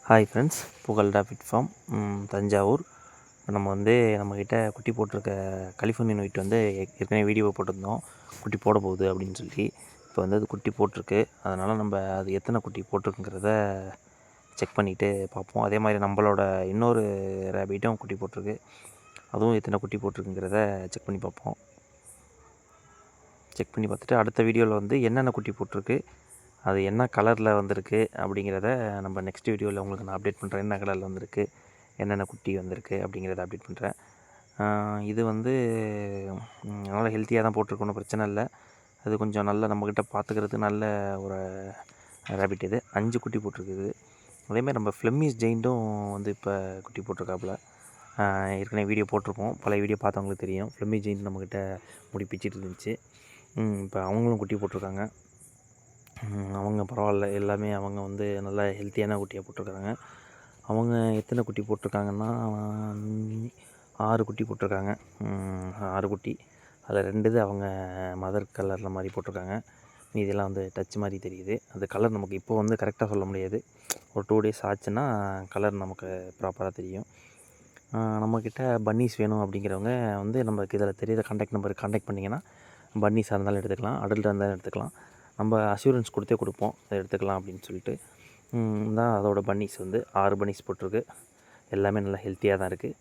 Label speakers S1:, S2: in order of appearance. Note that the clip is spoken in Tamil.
S1: ஹாய் ஃப்ரெண்ட்ஸ், புகழ்டா ஃபிட் ஃபார்ம் தஞ்சாவூர். இப்போ நம்ம நம்மக்கிட்ட குட்டி போட்டிருக்க கலிஃபோர்னியன் ஒயிட் ஏற்கனவே வீடியோ போட்டிருந்தோம், குட்டி போட போகுது அப்படின்னு சொல்லி. இப்போ அது குட்டி போட்டிருக்கு. அதனால் நம்ம அது எத்தனை குட்டி போட்டிருக்குங்கிறத செக் பண்ணிவிட்டு பார்ப்போம். அதே மாதிரி நம்மளோட இன்னொரு ரேபிட்டும் குட்டி போட்டிருக்கு, அதுவும் எத்தனை குட்டி போட்டிருக்குங்கிறத செக் பண்ணி பார்ப்போம். செக் பண்ணி பார்த்துட்டு அடுத்த வீடியோவில் என்னென்ன குட்டி போட்டிருக்கு, அது என்ன கலரில் வந்திருக்கு அப்படிங்கிறத நம்ம நெக்ஸ்ட் வீடியோவில் உங்களுக்கு நான் அப்டேட் பண்ணுறேன். என்ன கலரில் வந்திருக்கு, என்னென்ன குட்டி வந்திருக்கு அப்படிங்கிறத அப்டேட் பண்ணுறேன். இது நல்லா ஹெல்த்தியாக தான் போட்டிருக்கு, ஒன்றும் பிரச்சனை இல்லை. அது கொஞ்சம் நல்லா நம்மக்கிட்ட பார்த்துக்கிறதுக்கு நல்ல ஒரு ரேபிட். இது 5 குட்டி போட்டிருக்குது. அதேமாதிரி நம்ம ஃப்ளெமிஷ் ஜெயிண்ட்டும் இப்போ குட்டி போட்டிருக்காப்புல. ஏற்கனவே வீடியோ போட்டிருப்போம், பழைய வீடியோ பார்த்தவங்களுக்கு தெரியும். ஃப்ளெமிஷ் ஜெயிண்ட் நம்மக்கிட்ட முடி பிச்சுட்டு இருந்துச்சு. இப்போ அவங்களும் குட்டி போட்டிருக்காங்க. அவங்க பரவாயில்ல, எல்லாமே அவங்க நல்லா ஹெல்த்தியான குட்டியாக போட்டிருக்காங்க. அவங்க எத்தனை குட்டி போட்டிருக்காங்கன்னா 6 குட்டி போட்டிருக்காங்க. 6 குட்டி, அதில் 2 இது அவங்க மதர் கலரில் மாதிரி போட்டிருக்காங்க. மீதியெல்லாம் டச் மாதிரி தெரியுது. அது கலர் நமக்கு இப்போ கரெக்டாக சொல்ல முடியாது. ஒரு 2 டேஸ் ஆச்சுன்னா கலர் நமக்கு ப்ராப்பராக தெரியும். நம்மக்கிட்ட பன்னீஸ் வேணும் அப்படிங்கிறவங்க நமக்கு இதில் தெரியாத கான்டாக்ட் நம்பருக்கு கான்டாக்ட் பண்ணிங்கன்னா பன்னீஸாக இருந்தாலும் எடுத்துக்கலாம், அடல்ட்டாக இருந்தாலும் எடுத்துக்கலாம். நம்ம அஷூரன்ஸ் கொடுத்தே கொடுப்போம், அதை எடுத்துக்கலாம் அப்படின்னு சொல்லிட்டு தான். அதோடய பன்னீஸ் 6 பன்னீஸ் போட்டிருக்கு. எல்லாமே நல்லா ஹெல்த்தியாக தான் இருக்குது.